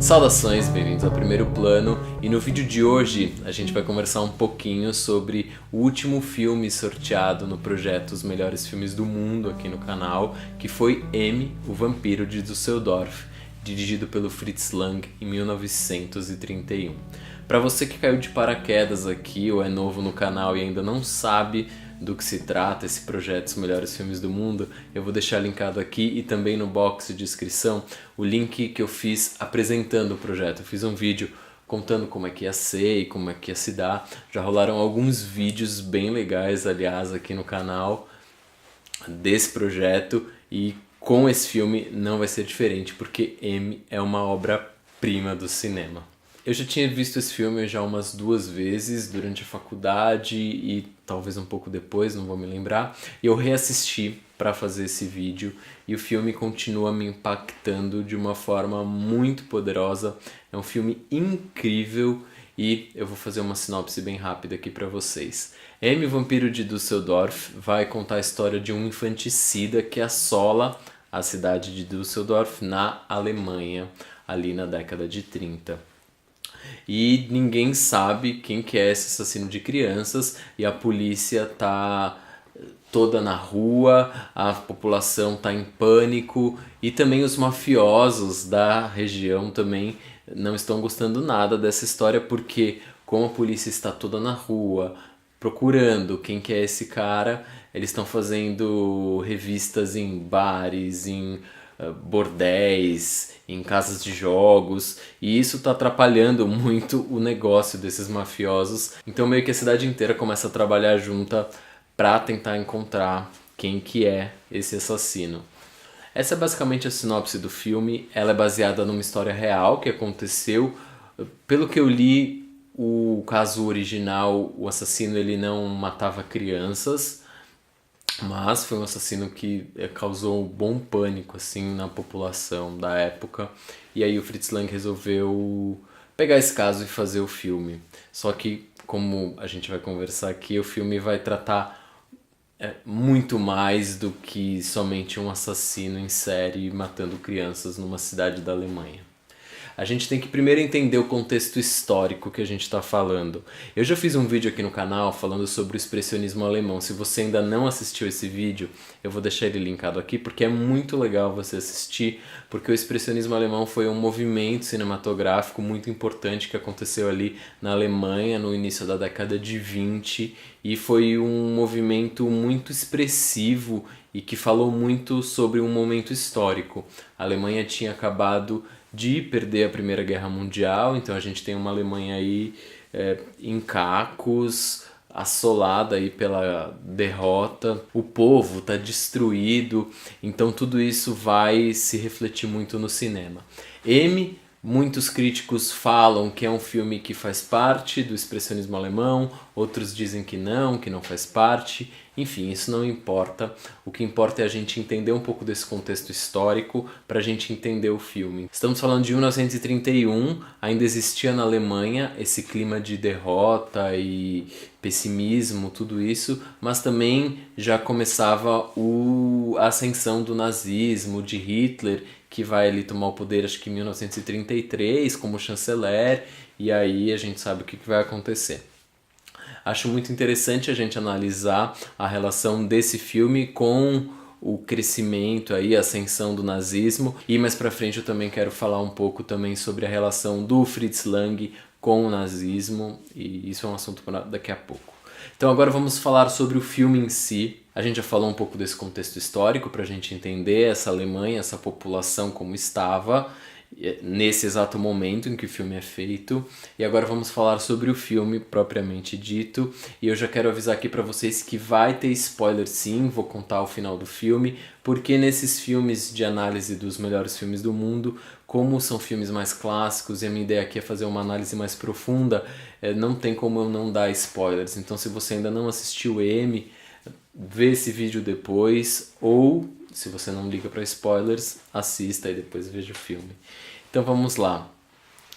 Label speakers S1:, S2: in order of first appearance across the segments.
S1: Saudações, bem-vindos ao Primeiro Plano, e no vídeo de hoje a gente vai conversar um pouquinho sobre o último filme sorteado no projeto Os Melhores Filmes do Mundo aqui no canal, que foi M, o Vampiro de Düsseldorf, dirigido pelo Fritz Lang em 1931. Para você que caiu de paraquedas aqui ou é novo no canal e ainda não sabe do que se trata esse projeto Os Melhores Filmes do Mundo, eu vou deixar linkado aqui e também no box de descrição o link que eu fiz apresentando o projeto. Eu fiz um vídeo contando como é que ia ser e como é que ia se dar. Já rolaram alguns vídeos bem legais, aliás, aqui no canal desse projeto, e com esse filme não vai ser diferente, porque M é uma obra-prima do cinema. Eu já tinha visto esse filme já umas 2 vezes durante a faculdade e talvez um pouco depois, não vou me lembrar. E eu reassisti para fazer esse vídeo e o filme continua me impactando de uma forma muito poderosa. É um filme incrível e eu vou fazer uma sinopse bem rápida aqui para vocês. M, Vampiro de Düsseldorf, vai contar a história de um infanticida que assola a cidade de Düsseldorf na Alemanha, ali na década de 30. E ninguém sabe quem que é esse assassino de crianças e a polícia tá toda na rua, a população tá em pânico e também os mafiosos da região também não estão gostando nada dessa história, porque como a polícia está toda na rua procurando quem que é esse cara, eles estão fazendo revistas em bares, em bordéis, em casas de jogos, e isso tá atrapalhando muito o negócio desses mafiosos. Então meio que a cidade inteira começa a trabalhar junta para tentar encontrar quem que é esse assassino. Essa é basicamente a sinopse do filme. Ela é baseada numa história real que aconteceu. Pelo que eu li, o caso original, o assassino ele não matava crianças, mas foi um assassino que causou um bom pânico assim na população da época. E aí o Fritz Lang resolveu pegar esse caso e fazer o filme. Só que, como a gente vai conversar aqui, o filme vai tratar muito mais do que somente um assassino em série matando crianças numa cidade da Alemanha. A gente tem que primeiro entender o contexto histórico que a gente está falando. Eu já fiz um vídeo aqui no canal falando sobre o expressionismo alemão. Se você ainda não assistiu esse vídeo, eu vou deixar ele linkado aqui, porque é muito legal você assistir, porque o expressionismo alemão foi um movimento cinematográfico muito importante que aconteceu ali na Alemanha no início da década de 20, e foi um movimento muito expressivo e que falou muito sobre um momento histórico. A Alemanha tinha acabado de perder a Primeira Guerra Mundial, então a gente tem uma Alemanha aí em cacos, assolada aí pela derrota, o povo está destruído, então tudo isso vai se refletir muito no cinema. M, muitos críticos falam que é um filme que faz parte do expressionismo alemão, outros dizem que não faz parte. Enfim, isso não importa. O que importa é a gente entender um pouco desse contexto histórico para a gente entender o filme. Estamos falando de 1931, ainda existia na Alemanha esse clima de derrota e pessimismo, tudo isso, mas também já começava a ascensão do nazismo, de Hitler, que vai ali tomar o poder acho que em 1933 como chanceler, e aí a gente sabe o que vai acontecer. Acho muito interessante a gente analisar a relação desse filme com o crescimento aí, a ascensão do nazismo, e mais pra frente eu também quero falar um pouco também sobre a relação do Fritz Lang com o nazismo, e isso é um assunto para daqui a pouco. Então agora vamos falar sobre o filme em si. A gente já falou um pouco desse contexto histórico para a gente entender essa Alemanha, essa população como estava nesse exato momento em que o filme é feito. E agora vamos falar sobre o filme propriamente dito, e eu já quero avisar aqui para vocês que vai ter spoiler sim, vou contar o final do filme, porque nesses filmes de análise dos melhores filmes do mundo, como são filmes mais clássicos e a minha ideia aqui é fazer uma análise mais profunda, não tem como eu não dar spoilers. Então se você ainda não assistiu M, vê esse vídeo depois, ou se você não liga para spoilers, assista e depois veja o filme. Então vamos lá.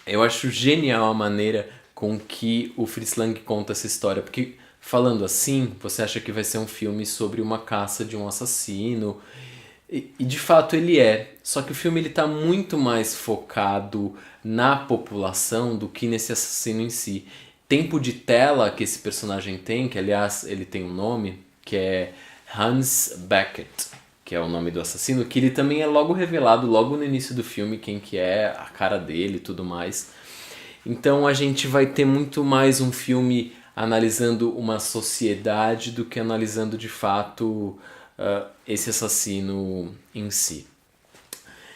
S1: Eu acho genial a maneira com que o Fritz Lang conta essa história, porque falando assim, você acha que vai ser um filme sobre uma caça de um assassino, E de fato ele é. Só que o filme ele tá muito mais focado na população do que nesse assassino em si. Tempo de tela que esse personagem tem, que aliás ele tem um nome, que é Hans Beckett, que é o nome do assassino, que ele também é logo revelado, logo no início do filme, quem que é, a cara dele e tudo mais. Então a gente vai ter muito mais um filme analisando uma sociedade do que analisando de fato esse assassino em si.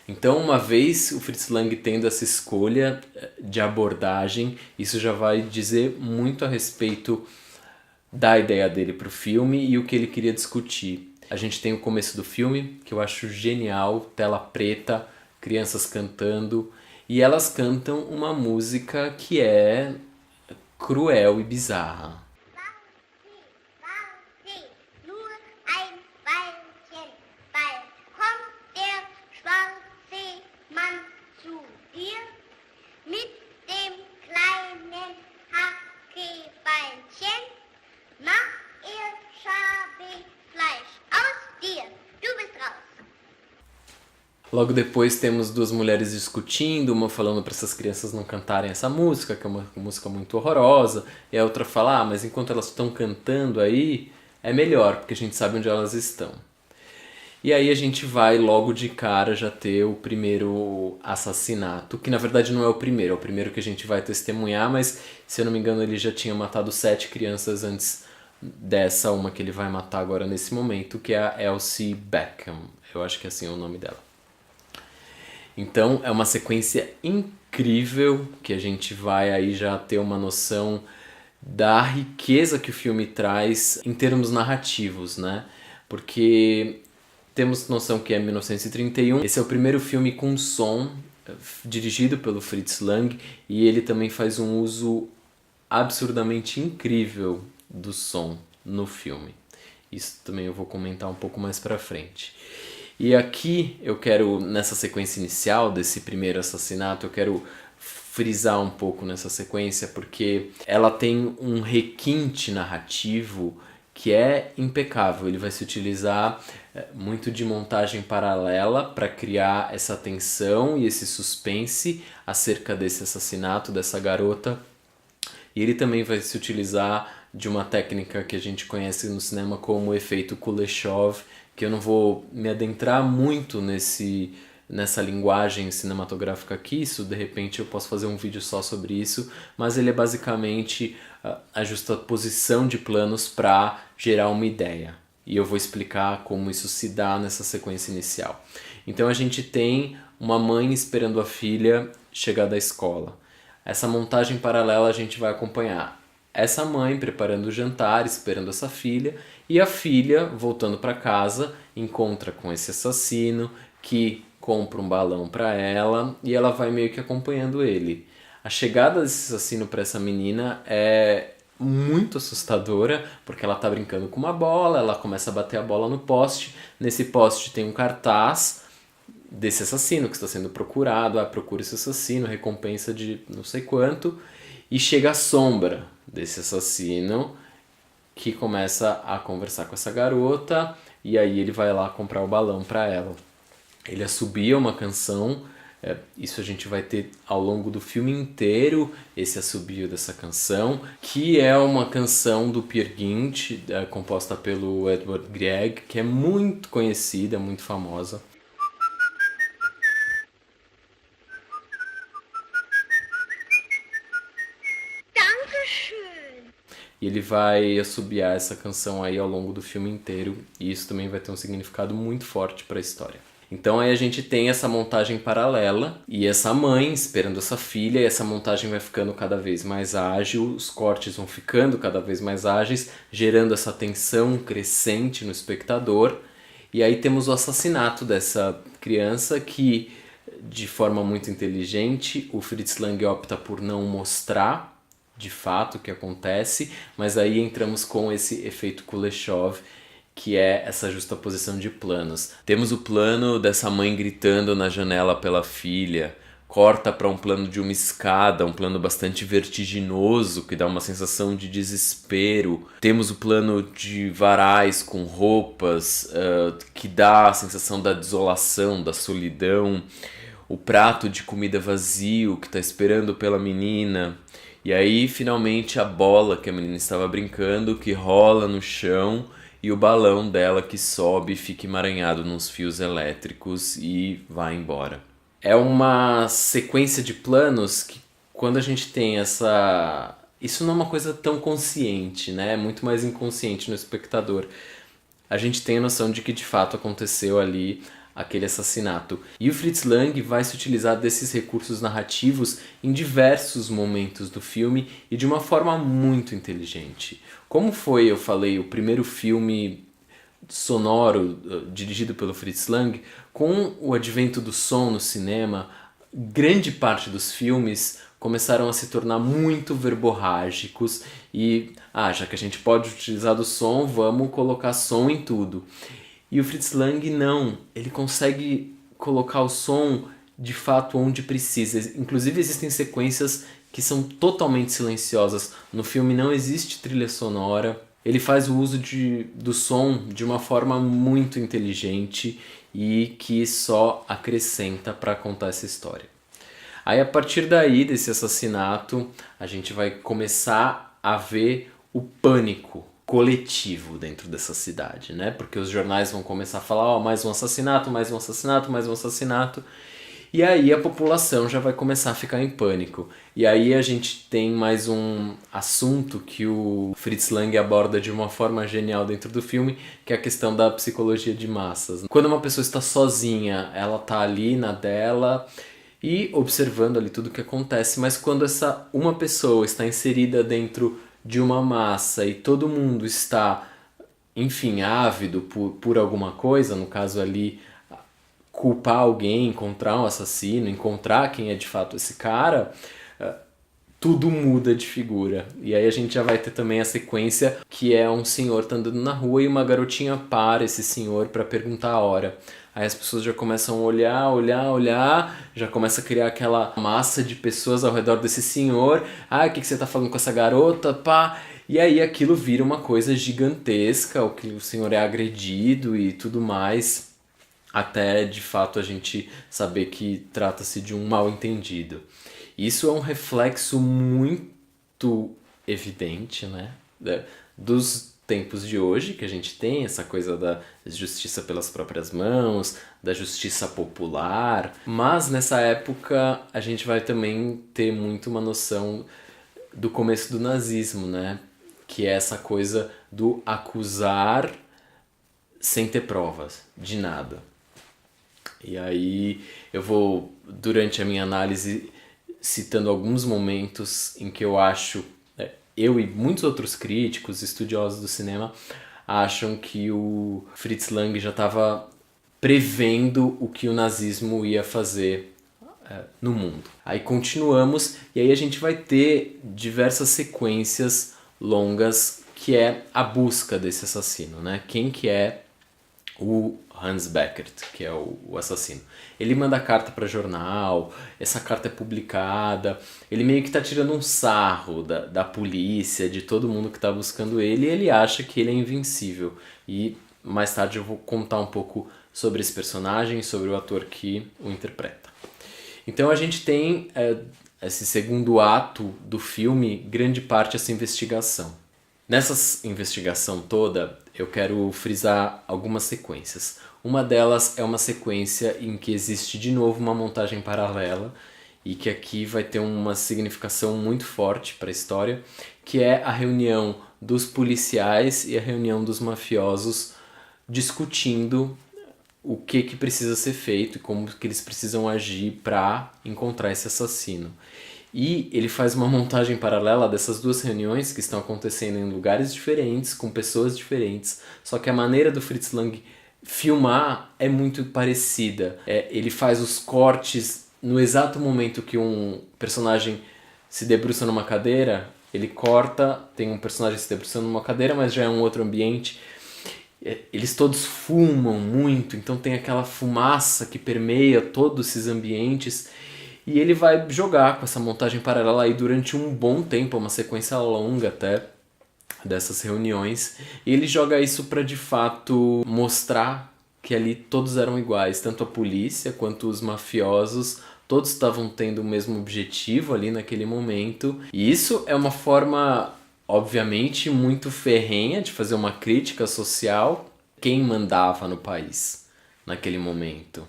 S1: Então, uma vez o Fritz Lang tendo essa escolha de abordagem, isso já vai dizer muito a respeito da ideia dele para o filme e o que ele queria discutir. A gente tem o começo do filme, que eu acho genial, tela preta, crianças cantando, e elas cantam uma música que é cruel e bizarra. Logo depois temos duas mulheres discutindo, uma falando para essas crianças não cantarem essa música, que é uma música muito horrorosa, e a outra fala, mas enquanto elas estão cantando aí, é melhor, porque a gente sabe onde elas estão. E aí a gente vai logo de cara já ter o primeiro assassinato, que na verdade não é o primeiro que a gente vai testemunhar, mas se eu não me engano ele já tinha matado 7 crianças antes dessa, uma que ele vai matar agora nesse momento, que é a Elsie Beckham, eu acho que assim é o nome dela. Então é uma sequência incrível que a gente vai aí já ter uma noção da riqueza que o filme traz em termos narrativos, né? Porque temos noção que é 1931, esse é o primeiro filme com som dirigido pelo Fritz Lang e ele também faz um uso absurdamente incrível do som no filme. Isso também eu vou comentar um pouco mais pra frente. E aqui eu quero, nessa sequência inicial desse primeiro assassinato, eu quero frisar um pouco nessa sequência porque ela tem um requinte narrativo que é impecável. Ele vai se utilizar muito de montagem paralela para criar essa tensão e esse suspense acerca desse assassinato dessa garota. E ele também vai se utilizar de uma técnica que a gente conhece no cinema como o efeito Kuleshov, que eu não vou me adentrar muito nessa linguagem cinematográfica aqui, isso de repente eu posso fazer um vídeo só sobre isso, mas ele é basicamente a justaposição de planos para gerar uma ideia. E eu vou explicar como isso se dá nessa sequência inicial. Então a gente tem uma mãe esperando a filha chegar da escola. Essa montagem paralela a gente vai acompanhar essa mãe preparando o jantar, esperando essa filha, e a filha, voltando para casa, encontra com esse assassino que compra um balão para ela e ela vai meio que acompanhando ele. A chegada desse assassino para essa menina é muito assustadora, porque ela tá brincando com uma bola, ela começa a bater a bola no poste, nesse poste tem um cartaz desse assassino que está sendo procurado, procura esse assassino, recompensa de não sei quanto, e chega a sombra desse assassino que começa a conversar com essa garota e aí ele vai lá comprar o balão para ela. Ele assobia uma canção, isso a gente vai ter ao longo do filme inteiro, esse assobio dessa canção, que é uma canção do Peer Gynt, composta pelo Edward Grieg, que é muito conhecida, muito famosa. E ele vai assobiar essa canção aí ao longo do filme inteiro, e isso também vai ter um significado muito forte para a história. Então aí a gente tem essa montagem paralela e essa mãe esperando essa filha, e essa montagem vai ficando cada vez mais ágil, os cortes vão ficando cada vez mais ágeis, gerando essa tensão crescente no espectador. E aí temos o assassinato dessa criança que, de forma muito inteligente, o Fritz Lang opta por não mostrar de fato o que acontece, mas aí entramos com esse efeito Kuleshov, que é essa justaposição de planos. Temos o plano dessa mãe gritando na janela pela filha, corta para um plano de uma escada, um plano bastante vertiginoso, que dá uma sensação de desespero. Temos o plano de varais com roupas, que dá a sensação da desolação, da solidão. O prato de comida vazio, que está esperando pela menina. E aí, finalmente, a bola que a menina estava brincando, que rola no chão, e o balão dela que sobe e fica emaranhado nos fios elétricos e vai embora. É uma sequência de planos que, quando a gente tem essa... Isso não é uma coisa tão consciente, né? É muito mais inconsciente no espectador. A gente tem a noção de que de fato aconteceu ali aquele assassinato. E o Fritz Lang vai se utilizar desses recursos narrativos em diversos momentos do filme e de uma forma muito inteligente. Como foi, eu falei, o primeiro filme sonoro dirigido pelo Fritz Lang, com o advento do som no cinema, grande parte dos filmes começaram a se tornar muito verborrágicos e, já que a gente pode utilizar do som, vamos colocar som em tudo. E o Fritz Lang não, ele consegue colocar o som de fato onde precisa. Inclusive existem sequências que são totalmente silenciosas. No filme não existe trilha sonora. Ele faz o uso do som de uma forma muito inteligente e que só acrescenta para contar essa história. Aí a partir daí, desse assassinato, a gente vai começar a ver o pânico coletivo dentro dessa cidade, né? Porque os jornais vão começar a falar, mais um assassinato, mais um assassinato, mais um assassinato. E aí a população já vai começar a ficar em pânico. E aí a gente tem mais um assunto que o Fritz Lang aborda de uma forma genial dentro do filme, que é a questão da psicologia de massas. Quando uma pessoa está sozinha, ela está ali na dela e observando ali tudo o que acontece, mas quando essa uma pessoa está inserida dentro de uma massa e todo mundo está, enfim, ávido por alguma coisa, no caso ali, culpar alguém, encontrar um assassino, encontrar quem é de fato esse cara, tudo muda de figura. E aí a gente já vai ter também a sequência que é um senhor tá andando na rua e uma garotinha para esse senhor para perguntar a hora. Aí as pessoas já começam a olhar, já começa a criar aquela massa de pessoas ao redor desse senhor. O que você tá falando com essa garota, pá? E aí aquilo vira uma coisa gigantesca, o que o senhor é agredido e tudo mais, até de fato a gente saber que trata-se de um mal-entendido. Isso é um reflexo muito evidente, né, dos tempos de hoje, que a gente tem essa coisa da justiça pelas próprias mãos, da justiça popular, mas nessa época a gente vai também ter muito uma noção do começo do nazismo, né, que é essa coisa do acusar sem ter provas de nada. E aí eu vou, durante a minha análise, citando alguns momentos em que eu acho, eu e muitos outros críticos, estudiosos do cinema, acham que o Fritz Lang já estava prevendo o que o nazismo ia fazer no mundo. Aí continuamos, e aí a gente vai ter diversas sequências longas, que é a busca desse assassino, né? Quem que é o Hans Beckert, que é o assassino. Ele manda carta para jornal, essa carta é publicada, ele meio que está tirando um sarro da polícia, de todo mundo que está buscando ele, e ele acha que ele é invencível. E mais tarde eu vou contar um pouco sobre esse personagem e sobre o ator que o interpreta. Então a gente tem esse segundo ato do filme, grande parte essa investigação. Nessa investigação toda, eu quero frisar algumas sequências. Uma delas é uma sequência em que existe de novo uma montagem paralela e que aqui vai ter uma significação muito forte para a história, que é a reunião dos policiais e a reunião dos mafiosos discutindo o que precisa ser feito e como que eles precisam agir para encontrar esse assassino. E ele faz uma montagem paralela dessas duas reuniões que estão acontecendo em lugares diferentes, com pessoas diferentes, só que a maneira do Fritz Lang filmar é muito parecida. Ele faz os cortes no exato momento que um personagem se debruça numa cadeira, ele corta, tem um personagem se debruçando numa cadeira, mas já é um outro ambiente. Eles todos fumam muito, então tem aquela fumaça que permeia todos esses ambientes. E ele vai jogar com essa montagem paralela aí durante um bom tempo, uma sequência longa até dessas reuniões. E ele joga isso para de fato mostrar que ali todos eram iguais, tanto a polícia quanto os mafiosos, todos estavam tendo o mesmo objetivo ali naquele momento. E isso é uma forma, obviamente, muito ferrenha de fazer uma crítica social. Quem mandava no país naquele momento?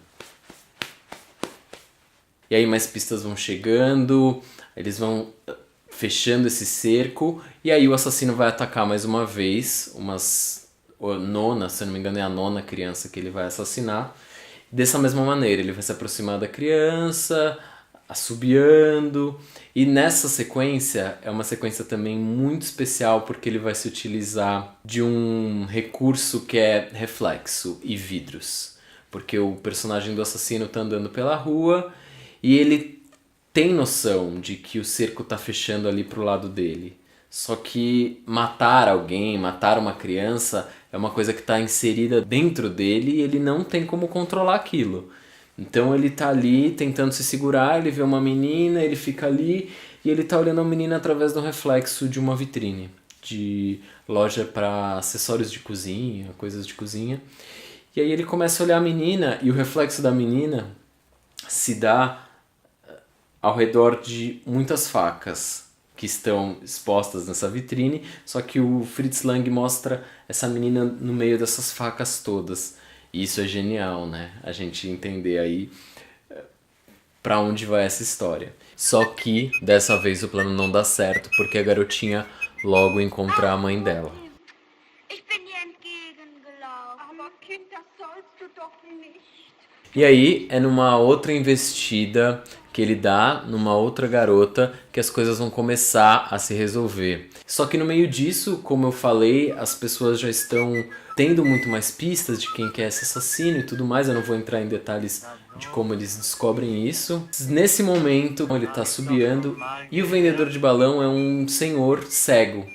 S1: E aí mais pistas vão chegando, eles vão fechando esse cerco, e aí o assassino vai atacar mais uma vez, nona, se eu não me engano é a nona criança que ele vai assassinar. Dessa mesma maneira, ele vai se aproximar da criança, assobiando, e nessa sequência, é uma sequência também muito especial porque ele vai se utilizar de um recurso que é reflexo e vidros. Porque o personagem do assassino tá andando pela rua e ele tem noção de que o cerco tá fechando ali pro lado dele. Só que matar alguém, matar uma criança, é uma coisa que está inserida dentro dele e ele não tem como controlar aquilo. Então ele tá ali tentando se segurar, ele vê uma menina, ele fica ali e ele tá olhando a menina através do reflexo de uma vitrine de loja para acessórios de cozinha, coisas de cozinha. E aí ele começa a olhar a menina e o reflexo da menina se dá ao redor de muitas facas que estão expostas nessa vitrine, só que o Fritz Lang mostra essa menina no meio dessas facas todas. E isso é genial, né? A gente entender aí pra onde vai essa história. Só que dessa vez o plano não dá certo, porque a garotinha logo encontra a mãe dela. E aí é numa outra investida que ele dá numa outra garota que as coisas vão começar a se resolver. Só que no meio disso, como eu falei, as pessoas já estão tendo muito mais pistas de quem que é esse assassino e tudo mais. Eu não vou entrar em detalhes de como eles descobrem isso. Nesse momento, ele tá assobiando e o vendedor de balão é um senhor cego.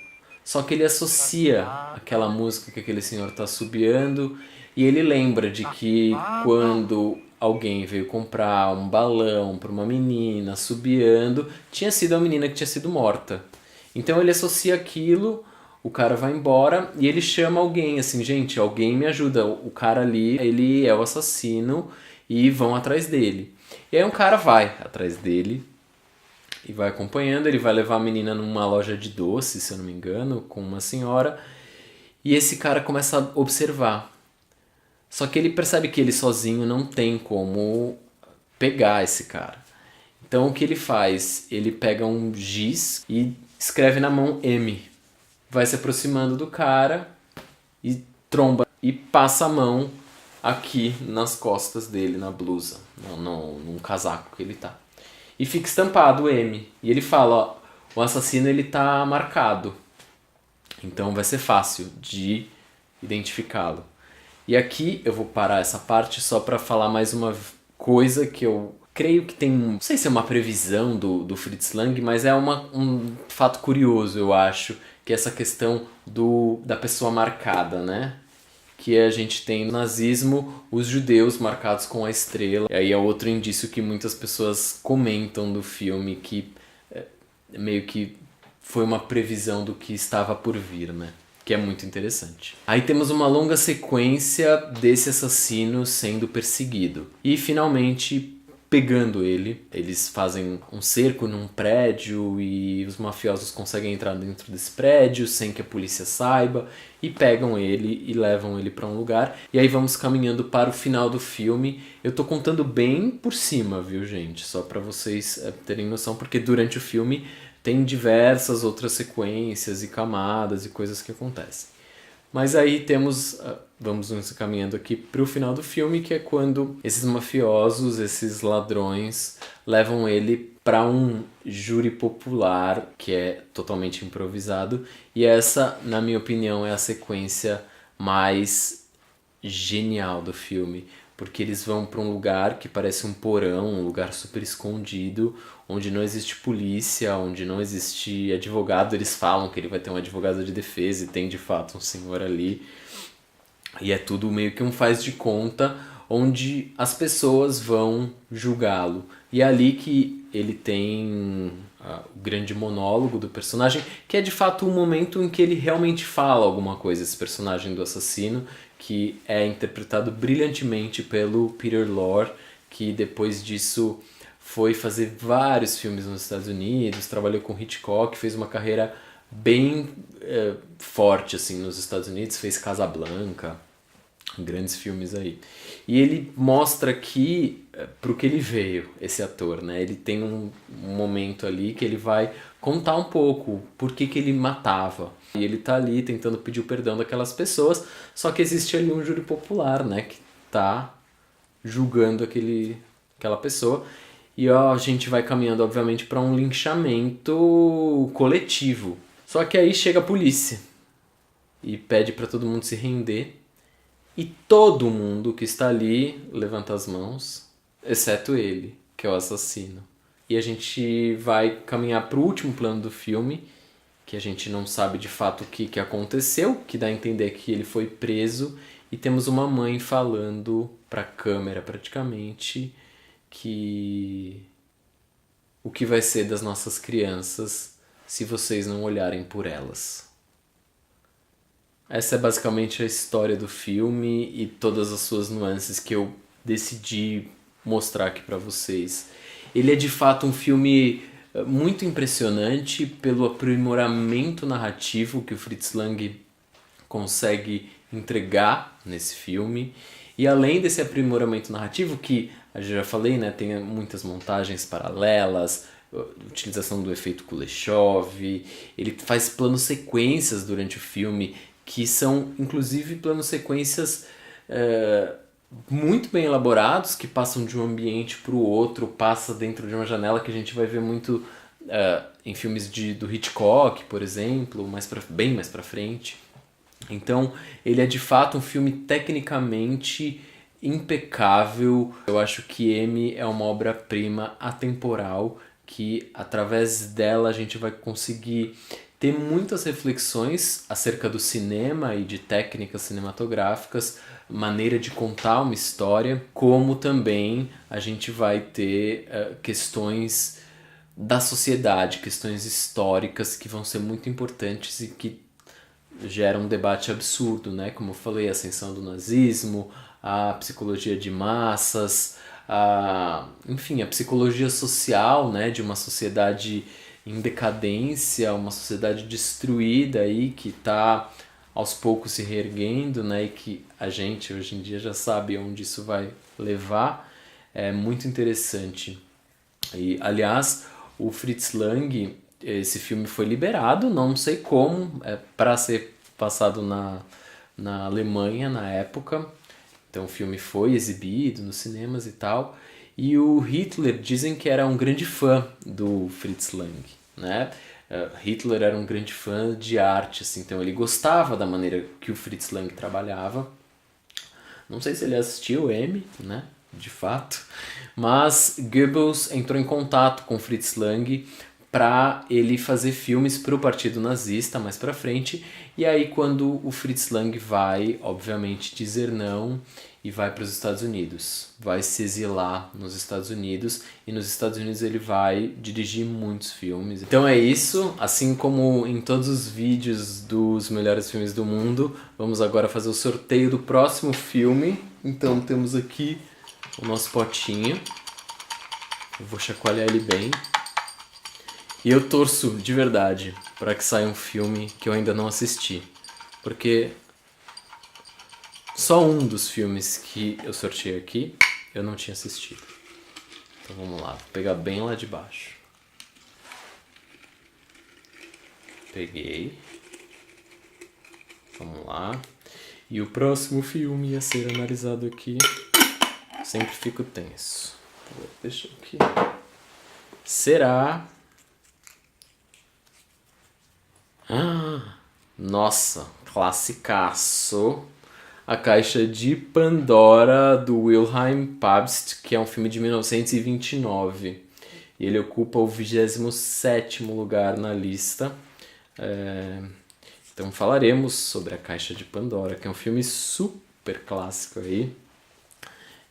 S1: Só que ele associa aquela música que aquele senhor tá assobiando e ele lembra de que quando alguém veio comprar um balão para uma menina assobiando, tinha sido a menina que tinha sido morta. Então ele associa aquilo, o cara vai embora e ele chama alguém, assim, gente, alguém me ajuda, o cara ali, ele é o assassino e vão atrás dele. E aí um cara vai atrás dele e vai acompanhando, ele vai levar a menina numa loja de doces, se eu não me engano, com uma senhora, e esse cara começa a observar. Só que ele percebe que ele sozinho não tem como pegar esse cara. Então o que ele faz? Ele pega um giz e escreve na mão M. Vai se aproximando do cara e tromba e passa a mão aqui nas costas dele, na blusa, num casaco que ele tá. E fica estampado o M. E ele fala, ó, o assassino ele tá marcado. Então vai ser fácil de identificá-lo. E aqui eu vou parar essa parte só para falar mais uma coisa que eu creio que tem, não sei se é uma previsão do Fritz Lang, mas é um fato curioso, eu acho, que é essa questão da pessoa marcada, né? Que a gente tem no nazismo os judeus marcados com a estrela. E aí é outro indício que muitas pessoas comentam do filme, que meio que foi uma previsão do que estava por vir, né? Que é muito interessante. Aí temos uma longa sequência desse assassino sendo perseguido. E finalmente, pegando ele, eles fazem um cerco num prédio e os mafiosos conseguem entrar dentro desse prédio sem que a polícia saiba e pegam ele e levam ele para um lugar. E aí vamos caminhando para o final do filme. Eu tô contando bem por cima, viu, gente? Só para vocês terem noção, porque durante o filme tem diversas outras sequências e camadas e coisas que acontecem. Mas aí temos, vamos nos caminhando aqui para o final do filme, que é quando esses mafiosos, esses ladrões, levam ele para um júri popular, que é totalmente improvisado. E essa, na minha opinião, é a sequência mais genial do filme. Porque eles vão para um lugar que parece um porão, um lugar super escondido, onde não existe polícia, onde não existe advogado. Eles falam que ele vai ter um advogado de defesa e tem de fato um senhor ali. E é tudo meio que um faz de conta, onde as pessoas vão julgá-lo. E é ali que ele tem o grande monólogo do personagem, que é de fato o momento em que ele realmente fala alguma coisa, esse personagem do assassino, que é interpretado brilhantemente pelo Peter Lorre, que depois disso foi fazer vários filmes nos Estados Unidos, trabalhou com Hitchcock, fez uma carreira bem forte assim nos Estados Unidos, fez Casablanca, grandes filmes aí. E ele mostra aqui pro que ele veio, esse ator, né? Ele tem um momento ali que ele vai contar um pouco por que ele matava. E ele tá ali tentando pedir o perdão daquelas pessoas, só que existe ali um júri popular, né? Que tá julgando aquela pessoa. E ó, a gente vai caminhando, obviamente, para um linchamento coletivo. Só que aí chega a polícia e pede para todo mundo se render. E todo mundo que está ali levanta as mãos, exceto ele, que é o assassino. E a gente vai caminhar para o último plano do filme, que a gente não sabe de fato o que aconteceu, que dá a entender que ele foi preso, e temos uma mãe falando para a câmera praticamente que o que vai ser das nossas crianças se vocês não olharem por elas. Essa é basicamente a história do filme e todas as suas nuances que eu decidi mostrar aqui para vocês. Ele é de fato um filme muito impressionante pelo aprimoramento narrativo que o Fritz Lang consegue entregar nesse filme. E além desse aprimoramento narrativo, que eu já falei, né, tem muitas montagens paralelas, utilização do efeito Kuleshov, ele faz planos sequências durante o filme, que são inclusive planos sequências muito bem elaborados, que passam de um ambiente para o outro, passa dentro de uma janela, que a gente vai ver muito em filmes do Hitchcock, por exemplo, bem mais para frente. Então ele é de fato um filme tecnicamente impecável. Eu acho que M é uma obra-prima atemporal, que através dela a gente vai conseguir ter muitas reflexões acerca do cinema e de técnicas cinematográficas, maneira de contar uma história, como também a gente vai ter questões da sociedade, questões históricas que vão ser muito importantes e que geram um debate absurdo, né? Como eu falei, a ascensão do nazismo, a psicologia de massas, enfim, a psicologia social, né? De uma sociedade em decadência, uma sociedade destruída aí que está aos poucos se reerguendo, né? E que a gente hoje em dia já sabe onde isso vai levar. É muito interessante. E, aliás, o Fritz Lang, esse filme foi liberado, não sei como, para ser passado na Alemanha na época. Então o filme foi exibido nos cinemas e tal. E o Hitler dizem que era um grande fã do Fritz Lang, né? Hitler era um grande fã de arte, assim, então ele gostava da maneira que o Fritz Lang trabalhava. Não sei se ele assistiu M, né? De fato. Mas Goebbels entrou em contato com Fritz Lang para ele fazer filmes para o Partido Nazista mais para frente. E aí quando o Fritz Lang vai, obviamente, dizer não e vai para os Estados Unidos. Vai se exilar nos Estados Unidos e nos Estados Unidos ele vai dirigir muitos filmes. Então é isso, assim como em todos os vídeos dos melhores filmes do mundo, vamos agora fazer o sorteio do próximo filme. Então temos aqui o nosso potinho. Eu vou chacoalhar ele bem. E eu torço de verdade para que saia um filme que eu ainda não assisti. Porque só um dos filmes que eu sorteei aqui eu não tinha assistido. Então vamos lá, vou pegar bem lá de baixo. Peguei. Vamos lá. E o próximo filme a ser analisado aqui, sempre fico tenso. Deixa aqui. Será... nossa, classicaço. A Caixa de Pandora, do Wilhelm Pabst, que é um filme de 1929. E ele ocupa o 27º lugar na lista. Então falaremos sobre A Caixa de Pandora, que é um filme super clássico aí.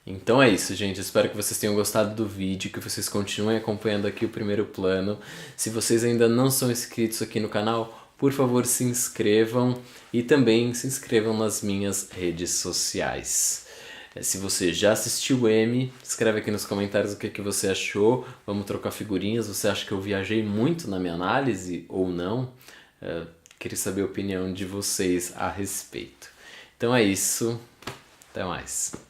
S1: Então é isso, gente. Espero que vocês tenham gostado do vídeo, que vocês continuem acompanhando aqui o primeiro plano. Se vocês ainda não são inscritos aqui no canal, por favor se inscrevam e também se inscrevam nas minhas redes sociais. Se você já assistiu o M, escreve aqui nos comentários o que você achou. Vamos trocar figurinhas. Você acha que eu viajei muito na minha análise ou não? Queria saber a opinião de vocês a respeito. Então é isso. Até mais.